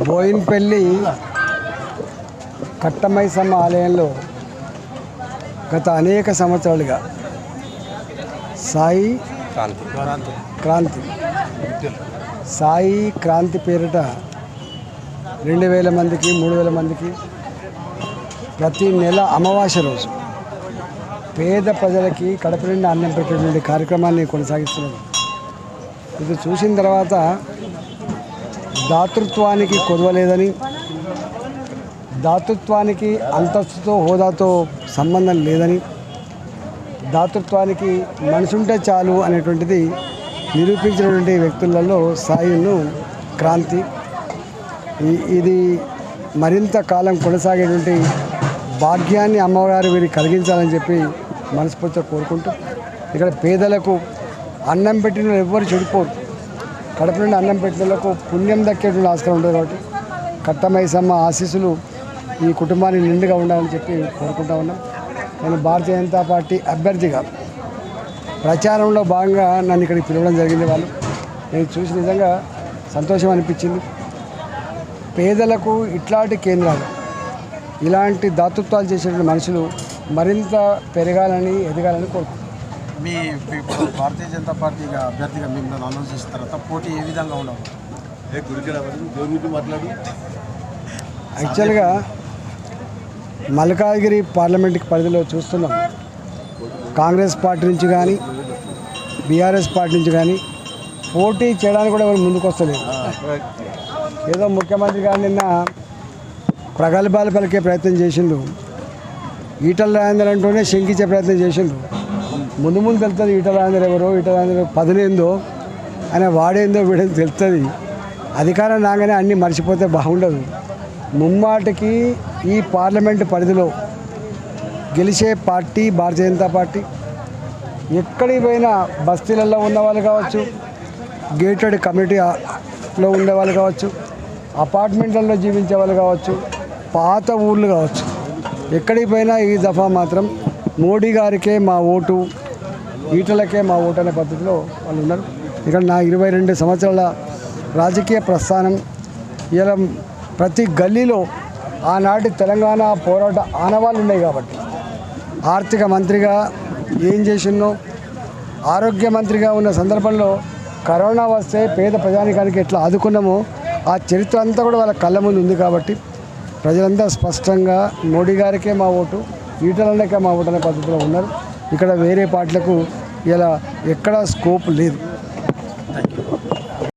బోయిన్పల్లి కట్టమైసమ్మ ఆలయంలో గత అనేక సంవత్సరాలుగా సాయి క్రాంతి పేరిట 2000 మందికి 3000 మందికి ప్రతి నెల అమావాస్య రోజు పేద ప్రజలకి కడుపు నిండా అన్నం పెట్టేటువంటి కార్యక్రమాన్ని కొనసాగిస్తున్నారు. ఇది చూసిన తర్వాత దాతృత్వానికి కొదవలేదని, దాతృత్వానికి అంతస్తుతో హోదాతో సంబంధం లేదని, దాతృత్వానికి మనసుంటే చాలు అనేటువంటిది నిరూపించినటువంటి వ్యక్తులలో సాయిను క్రాంతి. ఇది మరింత కాలం కొనసాగేటువంటి భాగ్యాన్ని అమ్మవారు వీరికి కలిగించాలని చెప్పి మనస్ఫూర్తిగా కోరుకుంటూ, ఇక్కడ పేదలకు అన్నం పెట్టిన ఎవ్వరు చెడిపోరు, కడుపు నుండి అన్నం పెట్టినలకు పుణ్యం దక్కేటువంటి ఆస్కారం ఉంటుంది. కాబట్టి కట్టమైసమ్మ ఆశీస్సులు ఈ కుటుంబానికి నిండుగా ఉండాలని చెప్పి కోరుకుంటా ఉన్నాం. నేను భారతీయ జనతా పార్టీ అభ్యర్థిగా ప్రచారంలో భాగంగా నన్ను ఇక్కడికి పిలవడం జరిగింది. వాళ్ళు నేను చూసి నిజంగా సంతోషం అనిపించింది. పేదలకు ఇట్లాంటి కేంద్రాలు, ఇలాంటి దాతృత్వాలు చేసేటువంటి మనుషులు మరింత పెరగాలని, ఎదగాలని కోరుకుంటున్నాను. మీ భారతీయ జనతా పార్టీ అభ్యర్థిగా మిమ్మల్ని అనౌన్స్ చేసిన తర్వాత పోటీ ఏ విధంగా ఉండవు? యాక్చువల్గా మల్కాజ్గిరి పార్లమెంట్కి పరిధిలో చూస్తున్నాం, కాంగ్రెస్ పార్టీ నుంచి కానీ బీఆర్ఎస్ పార్టీ నుంచి కానీ పోటీ చేయడానికి కూడా ఎవరు ముందుకు వస్తలేదు. ఏదో ముఖ్యమంత్రి గారు నిన్న ప్రగల్భాలు పలికే ప్రయత్నం చేసిండు, ఈటల రాజేందర్ అంటూనే శంకించే ప్రయత్నం చేసిండు. ముందు తెలుస్తుంది ఈటల రాజేందర్ ఎవరో, ఈటల రాజేందర్ పదునేందో, ఆయన వాడేందో వీడేందో తెలుస్తుంది. అధికారం రాగానే అన్నీ మర్చిపోతే బాగుండదు. ముమ్మాటికి ఈ పార్లమెంటు పరిధిలో గెలిచే పార్టీ భారతీయ జనతా పార్టీ. ఎక్కడికి పోయినా బస్తీలలో ఉన్నవాళ్ళు కావచ్చు, గేటెడ్ కమ్యూనిటీలో ఉండేవాళ్ళు కావచ్చు, అపార్ట్మెంట్లలో జీవించే వాళ్ళు కావచ్చు, పాత ఊళ్ళు కావచ్చు, ఎక్కడికి పోయినా ఈ దఫా మాత్రం మోడీ గారికే మా ఓటు, ఈటలకే మా ఓటు అనే పద్ధతిలో వాళ్ళు ఉన్నారు. ఇక్కడ నా 22 సంవత్సరాల రాజకీయ ప్రస్థానం, ఇలా ప్రతి గల్లీలో ఆనాటి తెలంగాణ పోరాట ఆనవాళ్ళు ఉన్నాయి. కాబట్టి ఆర్థిక మంత్రిగా ఏం చేసినో, ఆరోగ్య మంత్రిగా ఉన్న సందర్భంలో కరోనా వస్తే పేద ప్రజానికానికి ఎట్లా ఆదుకున్నామో ఆ చరిత్ర అంతా కూడా వాళ్ళ కళ్ళ ముందు ఉంది. కాబట్టి ప్రజలంతా స్పష్టంగా మోడీ గారికే మా ఓటు, ఈటలకే మా ఓటు అనే పద్ధతిలో ఉన్నారు. ఇక్కడ వేరే పార్టీలకు ఇలా ఎక్కడా స్కోప్ లేదు.